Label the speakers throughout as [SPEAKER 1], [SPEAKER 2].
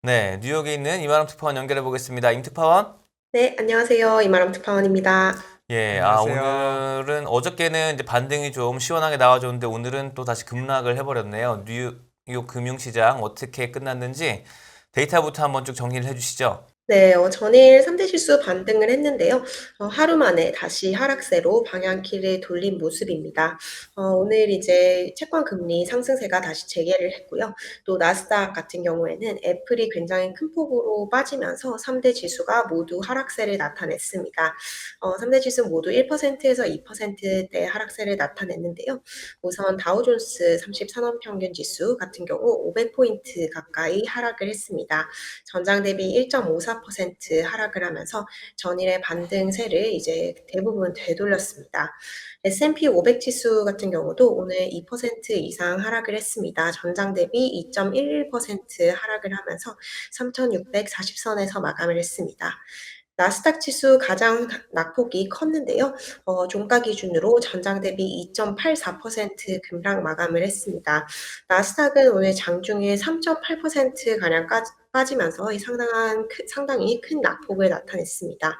[SPEAKER 1] 네, 뉴욕에 있는 이만원 특파원 연결해 보겠습니다. 임 특파원?
[SPEAKER 2] 네, 안녕하세요. 이마람 특파원입니다.
[SPEAKER 1] 예,
[SPEAKER 3] 안녕하세요.
[SPEAKER 1] 오늘은 어저께는 이제 반등이 좀 시원하게 나와줬는데 오늘은 또 다시 급락을 해버렸네요. 뉴욕 금융시장 어떻게 끝났는지 데이터부터 한번 쭉 정리를 해주시죠.
[SPEAKER 2] 네, 전일 3대 지수 반등을 했는데요. 하루 만에 다시 하락세로 방향키를 돌린 모습입니다. 오늘 이제 채권 금리 상승세가 다시 재개를 했고요. 또 나스닥 같은 경우에는 애플이 굉장히 큰 폭으로 빠지면서 3대 지수가 모두 하락세를 나타냈습니다. 3대 지수 모두 1%에서 2%대 하락세를 나타냈는데요. 우선 다우존스 30 산업평균 지수 같은 경우 500포인트 가까이 하락을 했습니다. 전장 대비 1.54% 하락을 하면서 전일의 반등세를 이제 대부분 되돌렸습니다. S&P 500 지수 같은 경우도 오늘 2% 이상 하락을 했습니다. 전장 대비 2.11% 하락을 하면서 3,640선에서 마감을 했습니다. 나스닥 지수 가장 낙폭이 컸는데요. 종가 기준으로 전장 대비 2.84% 급락 마감을 했습니다. 나스닥은 오늘 장중에 3.8%가량 빠지면서 상당히 큰 낙폭을 나타냈습니다.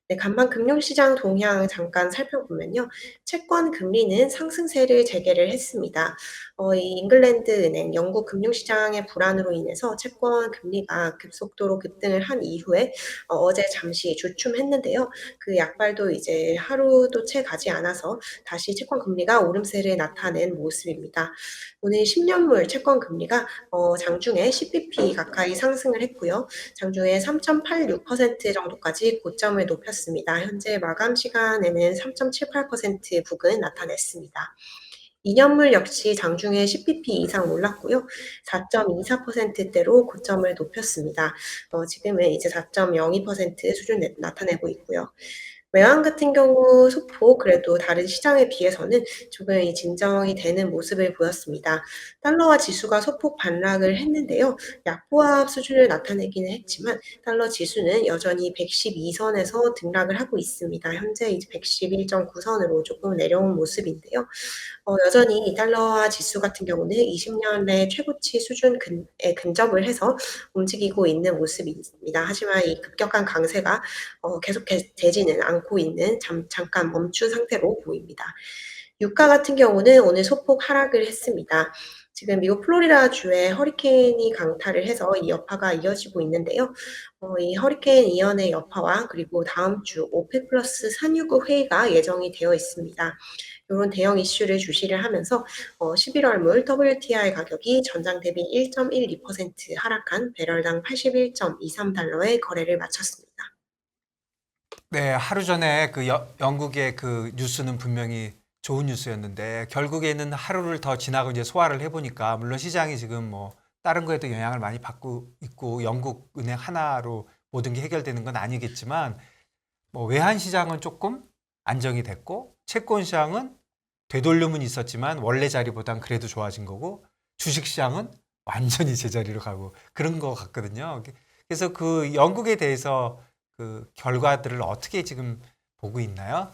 [SPEAKER 2] 네, 간판 금융시장 동향 잠깐 살펴보면요. 채권 금리는 상승세를 재개를 했습니다. 이 잉글랜드 은행, 영국 금융시장의 불안으로 인해서 채권 금리가 급속도로 급등을 한 이후에 어제 잠시 주춤했는데요. 그 약발도 이제 하루도 채 가지 않아서 다시 채권 금리가 오름세를 나타낸 모습입니다. 오늘 10년물 채권 금리가 장중에 10bp 가까이 상승을 했고요. 장중에 3.86% 정도까지 고점을 높였습니다. 현재 마감 시간에는 3.78% 부근 나타냈습니다. 2년물 역시 장중에 10bp 이상 올랐고요. 4.24%대로 고점을 높였습니다. 지금은 이제 4.02% 수준 나타내고 있고요. 외환 같은 경우 소폭 그래도 다른 시장에 비해서는 조금 진정이 되는 모습을 보였습니다. 달러화 지수가 소폭 반락을 했는데요. 약보합 수준을 나타내기는 했지만 달러 지수는 여전히 112선에서 등락을 하고 있습니다. 현재 이제 111.9선으로 조금 내려온 모습인데요. 여전히 달러화 지수 같은 경우는 20년의 최고치 수준에 근접을 해서 움직이고 있는 모습입니다. 하지만 이 급격한 강세가 되지는 않고 있는 잠깐 멈춘 상태로 보입니다. 유가 같은 경우는 오늘 소폭 하락을 했습니다. 지금 미국 플로리다 주에 허리케인이 강타를 해서 이 여파가 이어지고 있는데요. 이 허리케인 이연의 여파와 그리고 다음 주 오펙 플러스 산유국 회의가 예정이 되어 있습니다. 이런 대형 이슈를 주시를 하면서 11월물 WTI 가격이 전장 대비 1.12% 하락한 배럴당 81.23달러에 거래를 마쳤습니다.
[SPEAKER 3] 네, 하루 전에 영국의 그 뉴스는 분명히 좋은 뉴스였는데 결국에는 하루를 더 지나고 이제 소화를 해보니까 물론 시장이 지금 뭐 다른 거에도 영향을 많이 받고 있고 영국 은행 하나로 모든 게 해결되는 건 아니겠지만 뭐 외환 시장은 조금 안정이 됐고 채권 시장은 되돌림은 있었지만 원래 자리보단 그래도 좋아진 거고 주식 시장은 완전히 제자리로 가고 그런 거 같거든요. 그래서 그 영국에 대해서 그 결과들을 어떻게 지금 보고 있나요?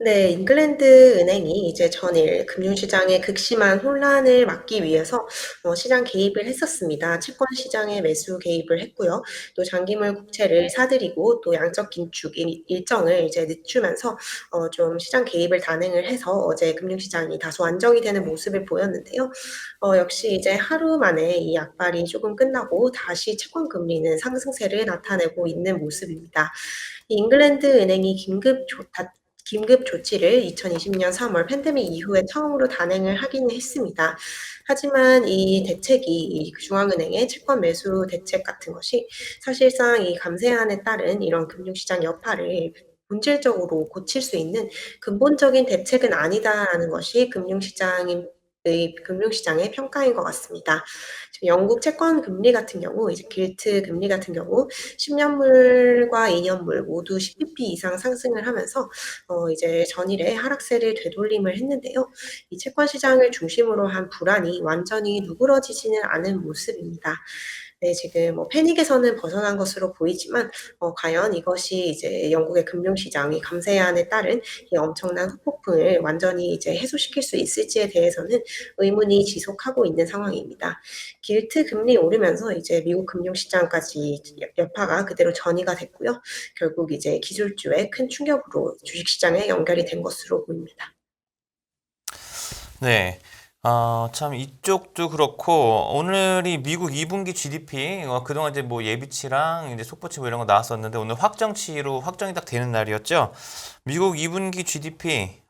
[SPEAKER 2] 네, 잉글랜드 은행이 이제 전일 금융시장의 극심한 혼란을 막기 위해서 시장 개입을 했었습니다. 채권 시장에 매수 개입을 했고요. 또 장기물 국채를 사들이고 또 양적 긴축 일정을 이제 늦추면서 좀 시장 개입을 단행을 해서 어제 금융시장이 다소 안정이 되는 모습을 보였는데요. 역시 이제 하루 만에 이 약발이 조금 끝나고 다시 채권 금리는 상승세를 나타내고 있는 모습입니다. 이 잉글랜드 은행이 긴급 조치를 2020년 3월 팬데믹 이후에 처음으로 단행을 하기는 했습니다. 하지만 이 대책이 이 중앙은행의 채권 매수 대책 같은 것이 사실상 이 감세안에 따른 이런 금융시장 여파를 본질적으로 고칠 수 있는 근본적인 대책은 아니다라는 것이 금융시장의 평가인 것 같습니다. 지금 영국 채권 금리 같은 경우, 이제 길트 금리 같은 경우 10년물과 2년물 모두 10bp 이상 상승을 하면서 이제 전일에 하락세를 되돌림을 했는데요. 이 채권 시장을 중심으로 한 불안이 완전히 누그러지지는 않은 모습입니다. 네, 지금 뭐 패닉에서는 벗어난 것으로 보이지만 과연 이것이 이제 영국의 금융시장이 감세안에 따른 이 엄청난 후폭풍을 완전히 이제 해소시킬 수 있을지에 대해서는 의문이 지속하고 있는 상황입니다. 길트 금리 오르면서 이제 미국 금융시장까지 여파가 그대로 전이가 됐고요. 결국 이제 기술주에 큰 충격으로 주식시장에 연결이 된 것으로 보입니다.
[SPEAKER 1] 네. 참 이쪽도 그렇고 오늘이 미국 2분기 GDP 그동안 이제 뭐 예비치랑 이제 속보치 뭐 이런 거 나왔었는데 오늘 확정치로 확정이 딱 되는 날이었죠. 미국 2분기 GDP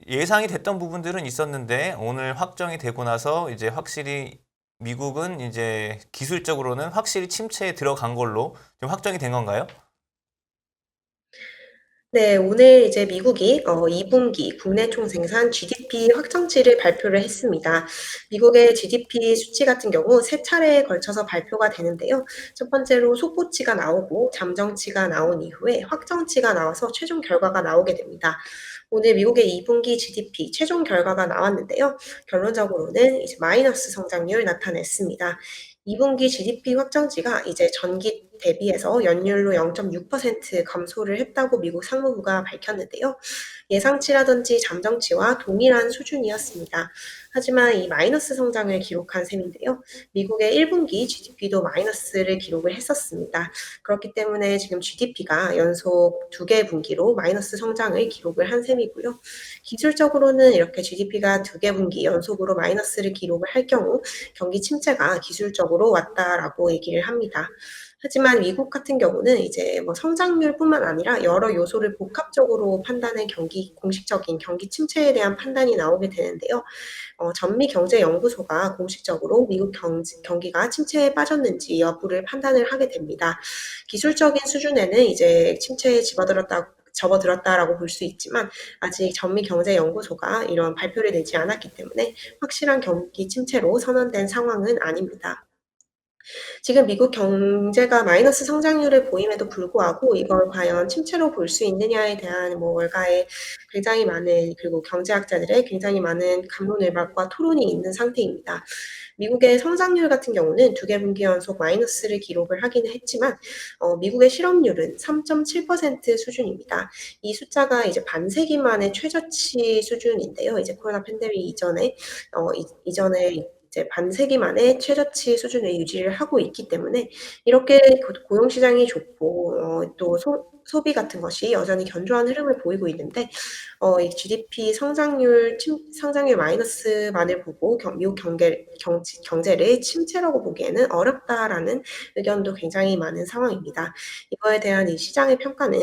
[SPEAKER 1] 예상이 됐던 부분들은 있었는데 오늘 확정이 되고 나서 이제 확실히 미국은 이제 기술적으로는 확실히 침체에 들어간 걸로 좀 확정이 된 건가요?
[SPEAKER 2] 네, 오늘 이제 미국이 2분기 국내 총생산 GDP 확정치를 발표를 했습니다. 미국의 GDP 수치 같은 경우 세 차례에 걸쳐서 발표가 되는데요. 첫 번째로 속보치가 나오고 잠정치가 나온 이후에 확정치가 나와서 최종 결과가 나오게 됩니다. 오늘 미국의 2분기 GDP 최종 결과가 나왔는데요. 결론적으로는 이제 마이너스 성장률 나타냈습니다. 2분기 GDP 확정치가 이제 전기 대비해서 연율로 0.6% 감소를 했다고 미국 상무부가 밝혔는데요. 예상치라든지 잠정치와 동일한 수준이었습니다. 하지만 이 마이너스 성장을 기록한 셈인데요. 미국의 1분기 GDP도 마이너스를 기록을 했었습니다. 그렇기 때문에 지금 GDP가 연속 2개 분기로 마이너스 성장을 기록을 한 셈이고요. 기술적으로는 이렇게 GDP가 2개 분기 연속으로 마이너스를 기록을 할 경우 경기 침체가 기술적으로 왔다라고 얘기를 합니다. 하지만 미국 같은 경우는 이제 뭐 성장률뿐만 아니라 여러 요소를 복합적으로 판단해 공식적인 경기 침체에 대한 판단이 나오게 되는데요. 전미경제연구소가 공식적으로 미국 경기가 침체에 빠졌는지 여부를 판단을 하게 됩니다. 기술적인 수준에는 이제 침체에 접어들었다라고 볼 수 있지만 아직 전미경제연구소가 이런 발표를 내지 않았기 때문에 확실한 경기 침체로 선언된 상황은 아닙니다. 지금 미국 경제가 마이너스 성장률을 보임에도 불구하고 이걸 과연 침체로 볼 수 있느냐에 대한 뭐 월가의 굉장히 많은 그리고 경제학자들의 굉장히 많은 갑론을박과 토론이 있는 상태입니다. 미국의 성장률 같은 경우는 2개 분기 연속 마이너스를 기록을 하기는 했지만 미국의 실업률은 3.7% 수준입니다. 이 숫자가 이제 반세기 만의 최저치 수준인데요. 이제 코로나 팬데믹 이전에 이전에 이제 반세기 만에 최저치 수준을 유지를 하고 있기 때문에 이렇게 고용 시장이 좋고 또 소비 같은 것이 여전히 견조한 흐름을 보이고 있는데 이 GDP 성장률 마이너스만을 보고 미국 경제를 침체라고 보기에는 어렵다라는 의견도 굉장히 많은 상황입니다. 이거에 대한 이 시장의 평가는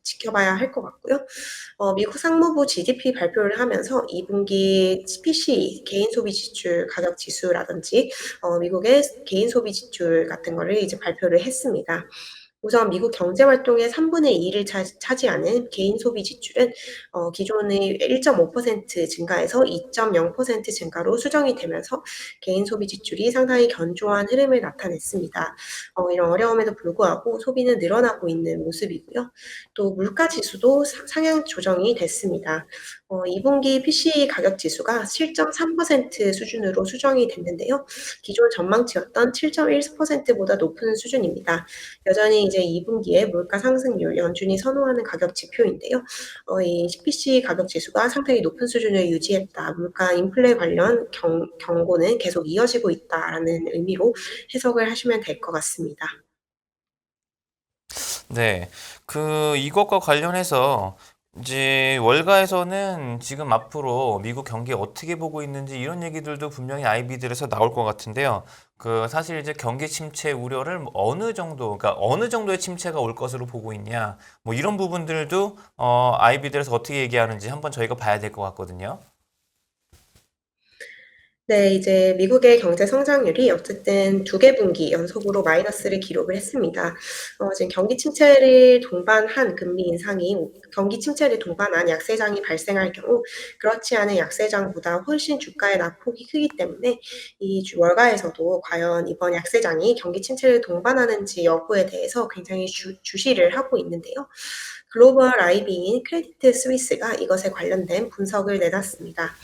[SPEAKER 2] 지켜봐야 할 것 같고요. 미국 상무부 GDP 발표를 하면서 2분기 PCE 개인 소비 지출 가격 지수라든지 미국의 개인 소비 지출 같은 거를 이제 발표를 했습니다. 우선 미국 경제 활동의 3분의 2를 차지하는 개인 소비 지출은 기존의 1.5% 증가에서 2.0% 증가로 수정이 되면서 개인 소비 지출이 상당히 견조한 흐름을 나타냈습니다. 이런 어려움에도 불구하고 소비는 늘어나고 있는 모습이고요. 또 물가 지수도 상향 조정이 됐습니다. 2분기 PCE 가격 지수가 7.3% 수준으로 수정이 됐는데요. 기존 전망치였던 7.1%보다 높은 수준입니다. 여전히 이제 2분기에 물가 상승률 연준이 선호하는 가격 지표인데요. 이 PC 가격 지수가 상당히 높은 수준을 유지했다. 물가 인플레 관련 경고는 계속 이어지고 있다라는 의미로 해석을 하시면 될 것 같습니다.
[SPEAKER 1] 네. 이것과 관련해서 이제 월가에서는 지금 앞으로 미국 경기 어떻게 보고 있는지 이런 얘기들도 분명히 아이비들에서 나올 것 같은데요. 사실 이제 경기 침체 우려를 뭐 그러니까 어느 정도의 침체가 올 것으로 보고 있냐, 뭐 이런 부분들도 아이비들에서 어떻게 얘기하는지 한번 저희가 봐야 될 것 같거든요.
[SPEAKER 2] 네, 이제 미국의 경제 성장률이 어쨌든 2개 분기 연속으로 마이너스를 기록을 했습니다. 지금 경기 침체를 동반한 약세장이 발생할 경우 그렇지 않은 약세장보다 훨씬 주가의 낙폭이 크기 때문에 월가에서도 과연 이번 약세장이 경기 침체를 동반하는지 여부에 대해서 굉장히 주시를 하고 있는데요. 글로벌 IB인 크레디트 스위스가 이것에 관련된 분석을 내놨습니다.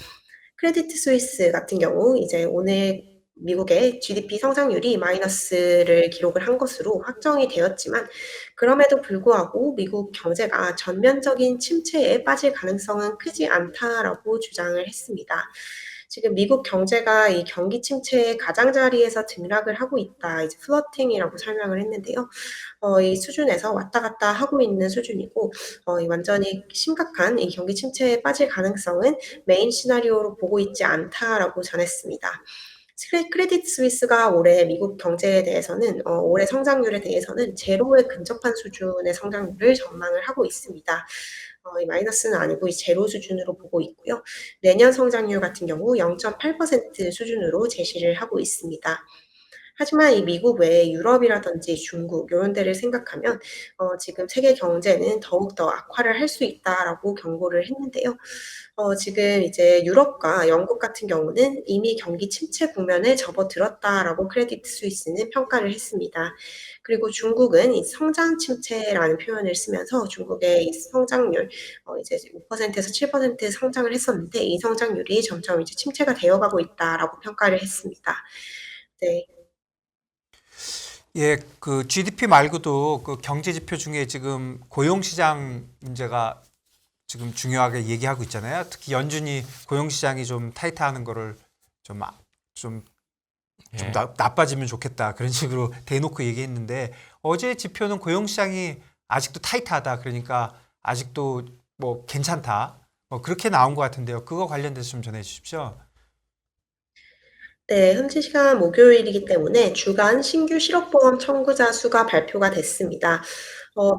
[SPEAKER 2] 크레디트 스위스 같은 경우 이제 오늘 미국의 GDP 성장률이 마이너스를 기록을 한 것으로 확정이 되었지만 그럼에도 불구하고 미국 경제가 전면적인 침체에 빠질 가능성은 크지 않다라고 주장을 했습니다. 지금 미국 경제가 이 경기 침체의 가장자리에서 등락을 하고 있다. 이제 플러팅이라고 설명을 했는데요. 이 수준에서 왔다 갔다 하고 있는 수준이고, 이 완전히 심각한 이 경기 침체에 빠질 가능성은 메인 시나리오로 보고 있지 않다라고 전했습니다. 크레딧 스위스가 올해 미국 경제에 대해서는 올해 성장률에 대해서는 제로에 근접한 수준의 성장률을 전망을 하고 있습니다. 이 마이너스는 아니고 이 제로 수준으로 보고 있고요. 내년 성장률 같은 경우 0.8% 수준으로 제시를 하고 있습니다. 하지만 이 미국 외에 유럽이라든지 중국 요런 데를 생각하면 지금 세계 경제는 더욱더 악화를 할 수 있다라고 경고를 했는데요. 지금 이제 유럽과 영국 같은 경우는 이미 경기 침체 국면에 접어들었다라고 크레딧 스위스는 평가를 했습니다. 그리고 중국은 이 성장 침체라는 표현을 쓰면서 중국의 이 성장률 이제 5%에서 7% 성장을 했었는데 이 성장률이 점점 이제 침체가 되어가고 있다라고 평가를 했습니다. 네.
[SPEAKER 3] 예, 그 GDP 말고도 그 경제 지표 중에 지금 고용 시장 문제가 지금 중요하게 얘기하고 있잖아요. 특히 연준이 고용 시장이 좀 타이트하는 거를 좀 좀
[SPEAKER 1] 예.
[SPEAKER 3] 나빠지면 좋겠다 그런 식으로 대놓고 얘기했는데 어제 지표는 고용 시장이 아직도 타이트하다 그러니까 아직도 뭐 괜찮다 뭐 그렇게 나온 것 같은데요. 그거 관련돼서 좀 전해 주십시오.
[SPEAKER 2] 네, 현지 시간 목요일이기 때문에 주간 신규 실업보험 청구자 수가 발표가 됐습니다.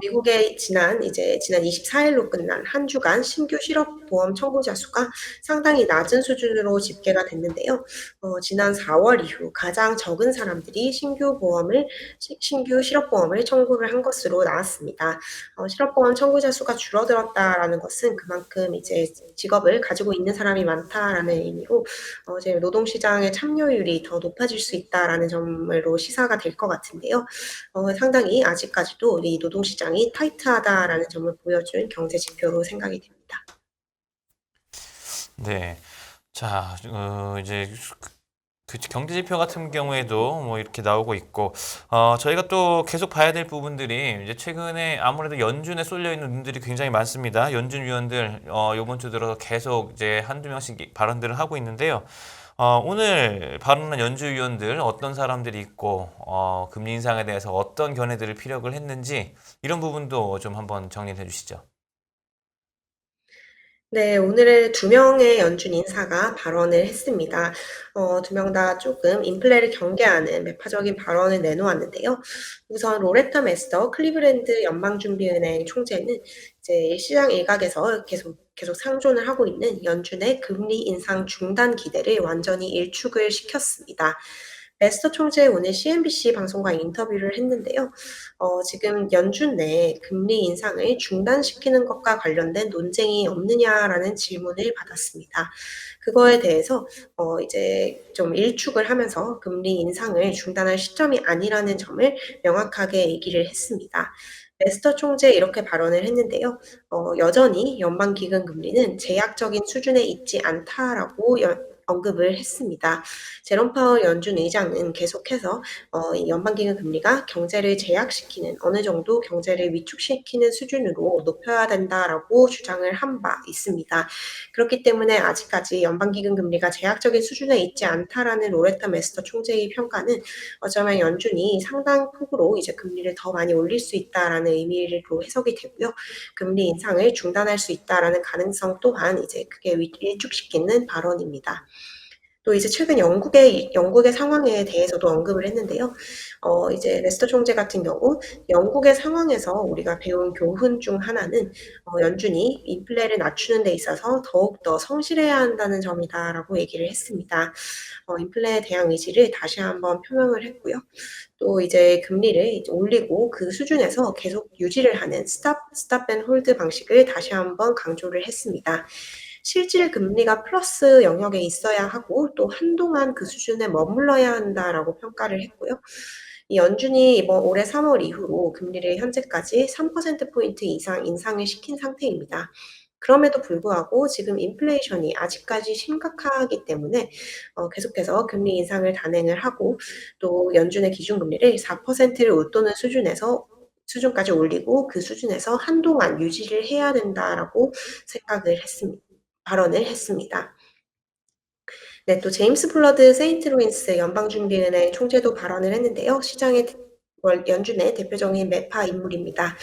[SPEAKER 2] 미국의 지난 24일로 끝난 한 주간 신규 실업보험 청구자 수가 상당히 낮은 수준으로 집계가 됐는데요. 지난 4월 이후 가장 적은 사람들이 신규 실업보험을 청구를 한 것으로 나왔습니다. 실업보험 청구자 수가 줄어들었다라는 것은 그만큼 이제 직업을 가지고 있는 사람이 많다라는 의미로 이제 노동시장의 참여율이 더 높아질 수 있다라는 점으로 시사가 될 것 같은데요. 상당히 아직까지도 이 노동시장이 타이트하다라는 점을 보여준 경제 지표로 생각이 됩니다.
[SPEAKER 1] 네. 자, 이제 그 경제 지표 같은 경우에도 뭐 이렇게 나오고 있고, 저희가 또 계속 봐야 될 부분들이 이제 최근에 아무래도 연준에 쏠려 있는 눈들이 굉장히 많습니다. 연준 위원들, 이번 주 들어서 계속 이제 한두 명씩 발언들을 하고 있는데요. 오늘 발언한 연준 위원들 어떤 사람들이 있고, 금리 인상에 대해서 어떤 견해들을 피력을 했는지 이런 부분도 좀 한번 정리해 주시죠.
[SPEAKER 2] 네, 오늘의 두 명의 연준 인사가 발언을 했습니다. 두 명 다 조금 인플레를 경계하는 매파적인 발언을 내놓았는데요. 우선 로레타 메스터 클리브랜드 연방준비은행 총재는 이제 시장 일각에서 계속 상존을 하고 있는 연준의 금리 인상 중단 기대를 완전히 일축을 시켰습니다. 메스터 총재 오늘 CNBC 방송과 인터뷰를 했는데요. 지금 연준 내 금리 인상을 중단시키는 것과 관련된 논쟁이 없느냐라는 질문을 받았습니다. 그거에 대해서 이제 좀 일축을 하면서 금리 인상을 중단할 시점이 아니라는 점을 명확하게 얘기를 했습니다. 메스터 총재 이렇게 발언을 했는데요. 여전히 연방기금 금리는 제약적인 수준에 있지 않다라고 언급을 했습니다. 제롬 파월 연준 의장은 계속해서 이 연방기금 금리가 경제를 제약시키는 어느 정도 경제를 위축시키는 수준으로 높여야 된다라고 주장을 한 바 있습니다. 그렇기 때문에 아직까지 연방기금 금리가 제약적인 수준에 있지 않다라는 로레타 메스터 총재의 평가는 어쩌면 연준이 상당 폭으로 이제 금리를 더 많이 올릴 수 있다라는 의미로 해석이 되고요. 금리 인상을 중단할 수 있다라는 가능성 또한 이제 크게 일축시키는 발언입니다. 또 이제 최근 영국의 상황에 대해서도 언급을 했는데요. 이제 레스터 총재 같은 경우 영국의 상황에서 우리가 배운 교훈 중 하나는 연준이 인플레를 낮추는 데 있어서 더욱더 성실해야 한다는 점이다라고 얘기를 했습니다. 인플레에 대한 의지를 다시 한번 표명을 했고요. 또 이제 금리를 이제 올리고 그 수준에서 계속 유지를 하는 스탑 앤 홀드 방식을 다시 한번 강조를 했습니다. 실질 금리가 플러스 영역에 있어야 하고 또 한동안 그 수준에 머물러야 한다라고 평가를 했고요. 이 연준이 이번 올해 3월 이후로 금리를 현재까지 3%포인트 이상 인상을 시킨 상태입니다. 그럼에도 불구하고 지금 인플레이션이 아직까지 심각하기 때문에 계속해서 금리 인상을 단행을 하고 또 연준의 기준금리를 4%를 웃도는 수준까지 올리고 그 수준에서 한동안 유지를 해야 된다라고 발언을 했습니다. 네, 또 제임스 블러드 세인트루인스 연방준비은행 총재도 발언을 했는데요. 연준의 대표적인 매파 인물입니다.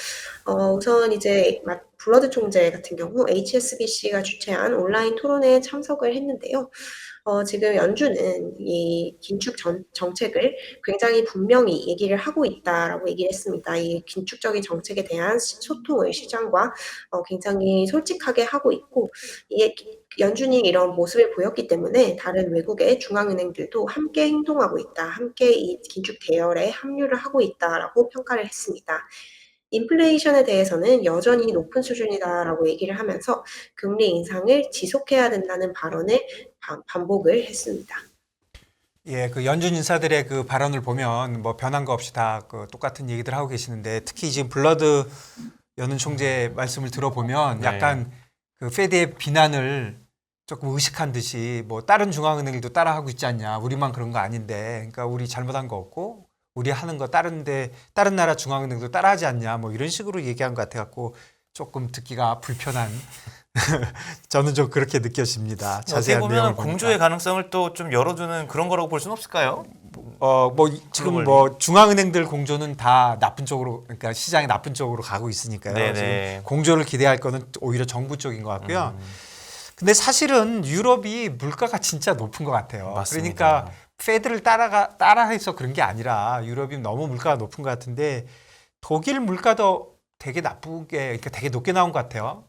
[SPEAKER 2] 우선 이제 블러드 총재 같은 경우 HSBC가 주최한 온라인 토론회에 참석을 했는데요. 지금 연준은 이 정책을 굉장히 분명히 얘기를 하고 있다라고 얘기를 했습니다. 이 긴축적인 정책에 대한 소통을 시장과 굉장히 솔직하게 하고 있고, 연준이 이런 모습을 보였기 때문에 다른 외국의 중앙은행들도 함께 행동하고 있다, 함께 이 긴축 대열에 합류를 하고 있다라고 평가를 했습니다. 인플레이션에 대해서는 여전히 높은 수준이다라고 얘기를 하면서 금리 인상을 지속해야 된다는 발언을 반복을 했습니다.
[SPEAKER 3] 예, 그 연준 인사들의 그 발언을 보면 뭐 변한 거 없이 다 그 똑같은 얘기들 하고 계시는데 특히 지금 블러드 연은 총재 말씀을 들어보면
[SPEAKER 1] 네.
[SPEAKER 3] 약간 그 페드의 비난을 조금 의식한 듯이 뭐 다른 중앙은행들도 따라하고 있지 않냐. 우리만 그런 거 아닌데. 그러니까 우리 잘못한 거 없고 우리 하는 거 다른 나라 중앙은행도 따라하지 않냐. 뭐 이런 식으로 얘기한 것 같아 갖고 조금 듣기가 불편한 저는 좀 그렇게 느껴집니다.
[SPEAKER 1] 어떻게
[SPEAKER 3] 자세한 내용을
[SPEAKER 1] 보면
[SPEAKER 3] 보니까.
[SPEAKER 1] 공조의 가능성을 또 좀 열어두는 그런 거라고 볼 수는 없을까요?
[SPEAKER 3] 지금
[SPEAKER 1] 글로벌리.
[SPEAKER 3] 뭐 중앙은행들 공조는 다 나쁜 쪽으로 그러니까 시장이 나쁜 쪽으로 가고 있으니까요.
[SPEAKER 1] 네네.
[SPEAKER 3] 지금 공조를 기대할 거는 오히려 정부 쪽인 것 같고요.
[SPEAKER 1] 음.
[SPEAKER 3] 근데 사실은 유럽이 물가가 진짜 높은 것 같아요.
[SPEAKER 1] 맞습니다.
[SPEAKER 3] 그러니까 페드를 따라해서 그런 게 아니라 유럽이 너무 물가가 높은 것 같은데 독일 물가도 되게 그러니까 되게 높게 나온 것 같아요.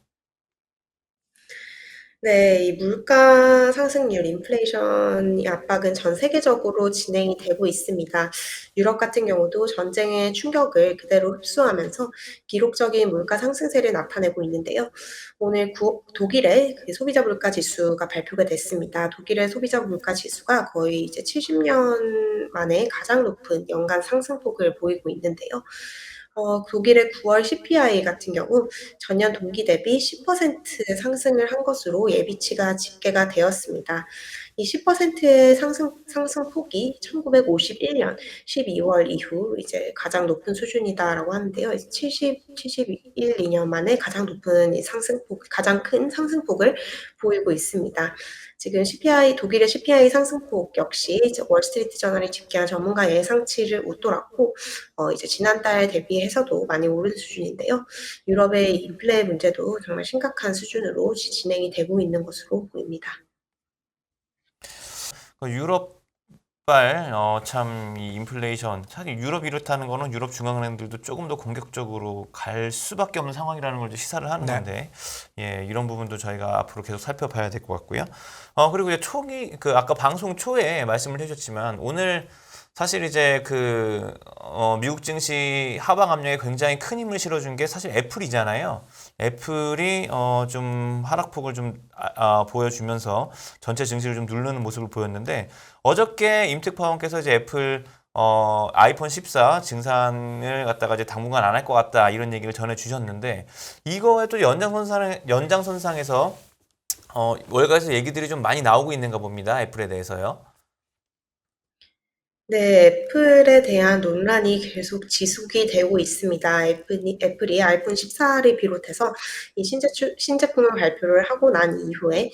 [SPEAKER 2] 네, 이 물가 상승률, 인플레이션 압박은 전 세계적으로 진행이 되고 있습니다. 유럽 같은 경우도 전쟁의 충격을 그대로 흡수하면서 기록적인 물가 상승세를 나타내고 있는데요. 오늘 독일의 그 소비자 물가 지수가 발표가 됐습니다. 독일의 소비자 물가 지수가 거의 이제 70년 만에 가장 높은 연간 상승폭을 보이고 있는데요. 독일의 9월 CPI 같은 경우 전년 동기 대비 10% 상승을 한 것으로 예비치가 집계가 되었습니다. 이 10%의 상승폭이 1951년 12월 이후 이제 가장 높은 수준이다라고 하는데요. 71, 2년 만에 가장 큰 상승폭을 보이고 있습니다. 지금 독일의 CPI 상승폭 역시 이제 월스트리트 저널이 집계한 전문가 예상치를 웃돌았고, 이제 지난달 대비해서도 많이 오른 수준인데요. 유럽의 인플레 문제도 정말 심각한 수준으로 진행이 되고 있는 것으로 보입니다.
[SPEAKER 1] 유럽발 참 이 인플레이션 사실 유럽 이렇다는 거는 유럽 중앙은행들도 조금 더 공격적으로 갈 수밖에 없는 상황이라는 걸 이제 시사를 하는
[SPEAKER 3] 네.
[SPEAKER 1] 건데 예 이런 부분도 저희가 앞으로 계속 살펴봐야 될 것 같고요. 그리고 이제 아까 방송 초에 말씀을 해주셨지만 오늘 사실 이제 미국 증시 하방 압력에 굉장히 큰 힘을 실어준 게 사실 애플이잖아요. 애플이 좀 하락폭을 좀 보여주면서 전체 증시를 좀 누르는 모습을 보였는데 어저께 임특파원께서 이제 애플 아이폰 14 증산을 갖다가 이제 당분간 안 할 것 같다 이런 얘기를 전해주셨는데 이거에 또 연장선상에서 월가에서 얘기들이 좀 많이 나오고 있는가 봅니다. 애플에 대해서요.
[SPEAKER 2] 네, 애플에 대한 논란이 계속 지속이 되고 있습니다. 애플이 아이폰 14를 비롯해서 이 신제품을 발표를 하고 난 이후에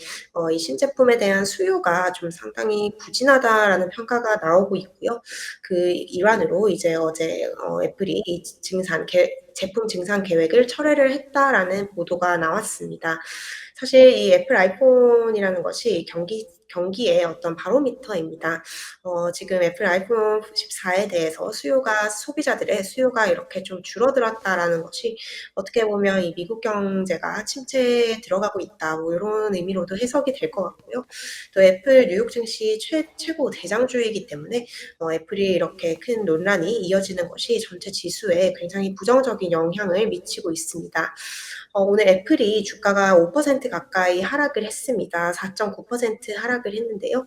[SPEAKER 2] 이 신제품에 대한 수요가 좀 상당히 부진하다라는 평가가 나오고 있고요. 그 일환으로 이제 어제 애플이 이 제품 증산 계획을 철회를 했다라는 보도가 나왔습니다. 사실 이 애플 아이폰이라는 것이 경기의 어떤 바로미터입니다. 지금 애플 아이폰 14에 대해서 소비자들의 수요가 이렇게 좀 줄어들었다라는 것이 어떻게 보면 이 미국 경제가 침체에 들어가고 있다, 뭐 이런 의미로도 해석이 될 것 같고요. 또 애플 뉴욕 증시 최고 대장주이기 때문에 애플이 이렇게 큰 논란이 이어지는 것이 전체 지수에 굉장히 부정적인 영향을 미치고 있습니다. 오늘 애플이 주가가 5% 가까이 하락을 했습니다. 4.9% 하락 하락을 했는데요.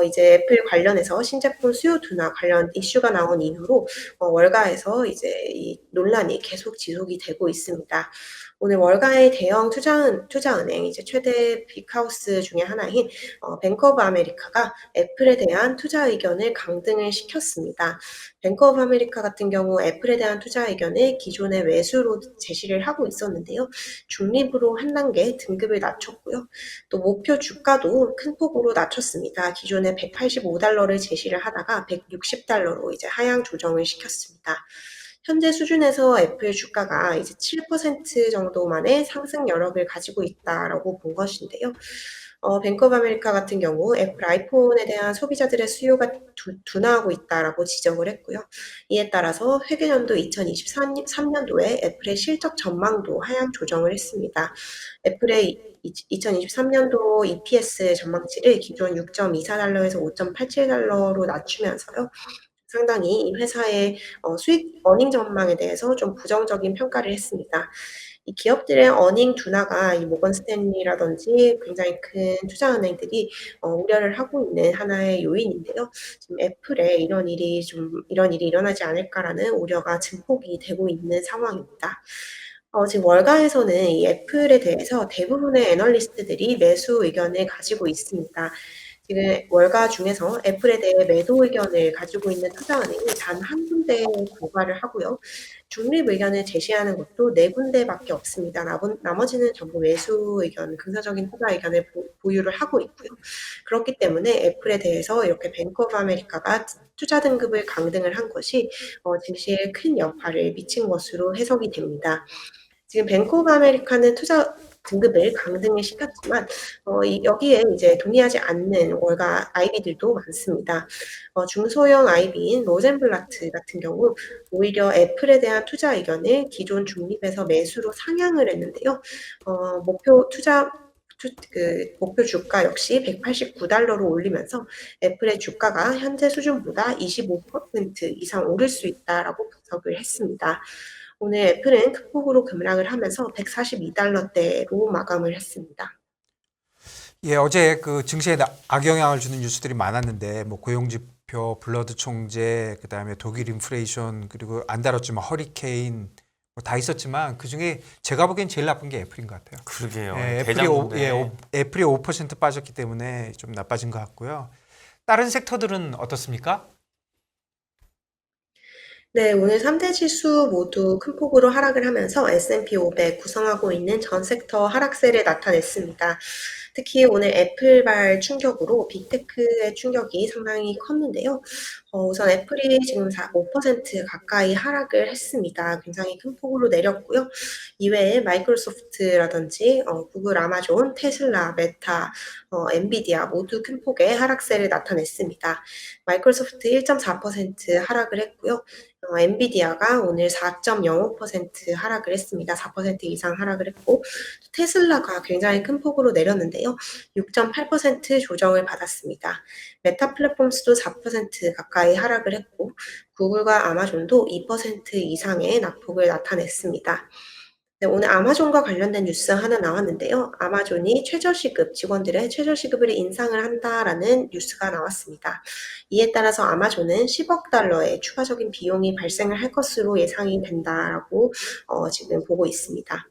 [SPEAKER 2] 이제 애플 관련해서 신제품 수요 둔화 관련 이슈가 나온 이후로 월가에서 이제 이 논란이 계속 지속이 되고 있습니다. 오늘 월가의 대형 투자은행 이제 최대 빅하우스 중에 하나인 뱅크 오브 아메리카가 애플에 대한 투자 의견을 강등을 시켰습니다. 뱅크 오브 아메리카 같은 경우 애플에 대한 투자 의견을 기존의 매수로 제시를 하고 있었는데요. 중립으로 한 단계 등급을 낮췄고요. 또 목표 주가도 큰 폭으로 낮췄습니다. 기존에 185달러를 제시를 하다가 160달러로 이제 하향 조정을 시켰습니다. 현재 수준에서 애플 주가가 이제 7% 정도만의 상승 여력을 가지고 있다라고 본 것인데요. 뱅크 오브 아메리카 같은 경우 애플 아이폰에 대한 소비자들의 수요가 둔화하고 있다라고 지적을 했고요. 이에 따라서 회계연도 2023년도에 애플의 실적 전망도 하향 조정을 했습니다. 애플의 2023년도 EPS 전망치를 기존 6.24달러에서 5.87달러로 낮추면서요. 상당히 이 회사의 수익 어닝 전망에 대해서 좀 부정적인 평가를 했습니다. 이 기업들의 어닝 둔화가 이 모건 스탠리라든지 굉장히 큰 투자은행들이 우려를 하고 있는 하나의 요인인데요. 지금 애플에 이런 일이 일어나지 않을까라는 우려가 증폭이 되고 있는 상황입니다. 지금 월가에서는 이 애플에 대해서 대부분의 애널리스트들이 매수 의견을 가지고 있습니다. 지금 월가 중에서 애플에 대해 매도 의견을 가지고 있는 투자은행이 단 한 군데에 불과를 하고요. 중립 의견을 제시하는 것도 네 군데밖에 없습니다. 나머지는 전부 매수 의견, 긍정적인 투자 의견을 보유를 하고 있고요. 그렇기 때문에 애플에 대해서 이렇게 뱅크 오브 아메리카가 투자 등급을 강등을 한 것이 증시에 큰 여파를 미친 것으로 해석이 됩니다. 지금 뱅크 오브 아메리카는 투자 등급을 강등을 시켰지만 여기에 이제 동의하지 않는 월가 IB들도 많습니다. 중소형 IB인 로젠블라트 같은 경우 오히려 애플에 대한 투자 의견을 기존 중립에서 매수로 상향을 했는데요. 목표 주가 역시 189달러로 올리면서 애플의 주가가 현재 수준보다 25% 이상 오를 수 있다라고 분석을 했습니다. 오늘 애플은 큰 폭으로 급락을 하면서 142달러대로 마감을 했습니다.
[SPEAKER 3] 예, 어제 그 증시에 악영향을 주는 뉴스들이 많았는데 뭐 고용지표, 블러드 총재, 그다음에 독일 인플레이션, 그리고 안 다뤘지만 허리케인 뭐 다 있었지만 그중에 제가 보기엔 제일 나쁜 게 애플인 것 같아요.
[SPEAKER 1] 그러게요.
[SPEAKER 3] 예,
[SPEAKER 1] 대장인데.
[SPEAKER 3] 애플이 5% 빠졌기 때문에 좀 나빠진 것 같고요. 다른 섹터들은 어떻습니까?
[SPEAKER 2] 네, 오늘 3대 지수 모두 큰 폭으로 하락을 하면서 S&P 500 구성하고 있는 전 섹터 하락세를 나타냈습니다. 특히 오늘 애플발 충격으로 빅테크의 충격이 상당히 컸는데요. 우선 애플이 지금 5% 가까이 하락을 했습니다. 굉장히 큰 폭으로 내렸고요. 이외에 마이크로소프트라든지 구글, 아마존, 테슬라, 메타, 엔비디아 모두 큰 폭의 하락세를 나타냈습니다. 마이크로소프트 1.4% 하락을 했고요. 엔비디아가 오늘 4.05% 하락을 했습니다. 4% 이상 하락을 했고 테슬라가 굉장히 큰 폭으로 내렸는데요. 6.8% 조정을 받았습니다. 메타 플랫폼스도 4% 가까이 하락을 했고 구글과 아마존도 2% 이상의 낙폭을 나타냈습니다. 네, 오늘 아마존과 관련된 뉴스 하나 나왔는데요. 아마존이 최저시급, 직원들의 최저시급을 인상을 한다라는 뉴스가 나왔습니다. 이에 따라서 아마존은 10억 달러의 추가적인 비용이 발생을 할 것으로 예상이 된다라고 지금 보고 있습니다.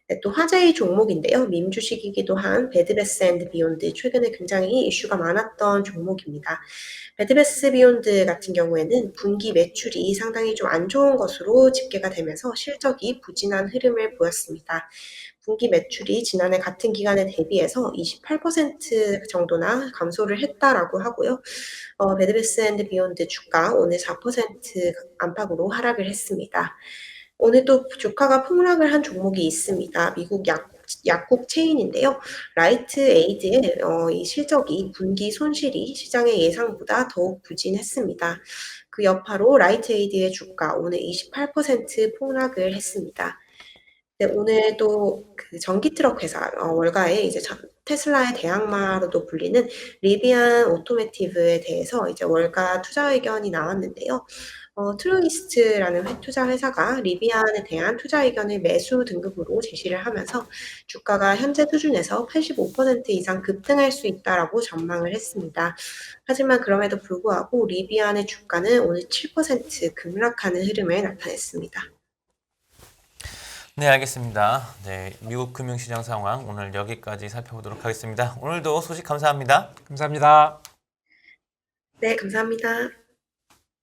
[SPEAKER 2] 네, 또 화제의 종목인데요. 밈 주식이기도 한 배드베스 앤드 비욘드 최근에 굉장히 이슈가 많았던 종목입니다. 배드베스 비욘드 같은 경우에는 분기 매출이 상당히 좀 안 좋은 것으로 집계가 되면서 실적이 부진한 흐름을 보였습니다. 분기 매출이 지난해 같은 기간에 대비해서 28% 정도나 감소를 했다라고 하고요. 배드베스 앤드 비욘드 주가 오늘 4% 안팎으로 하락을 했습니다. 오늘 또 주가가 폭락을 한 종목이 있습니다. 미국 약국 체인인데요. 라이트 에이드의 이 실적이 분기 손실이 시장의 예상보다 더욱 부진했습니다. 그 여파로 라이트 에이드의 주가 오늘 28% 폭락을 했습니다. 네, 오늘 또 그 전기 트럭 회사 월가에 이제 테슬라의 대항마로도 불리는 리비안 오토모티브에 대해서 이제 월가 투자 의견이 나왔는데요. 트루이스트라는 투자 회사가 리비안에 대한 투자 의견을 매수 등급으로 제시를 하면서 주가가 현재 수준에서 85% 이상 급등할 수 있다라고 전망을 했습니다. 하지만 그럼에도 불구하고 리비안의 주가는 오늘 7% 급락하는 흐름을 나타냈습니다.
[SPEAKER 1] 네, 알겠습니다. 네, 미국 금융시장 상황 오늘 여기까지 살펴보도록 하겠습니다. 오늘도 소식 감사합니다.
[SPEAKER 3] 감사합니다.
[SPEAKER 2] 네, 감사합니다.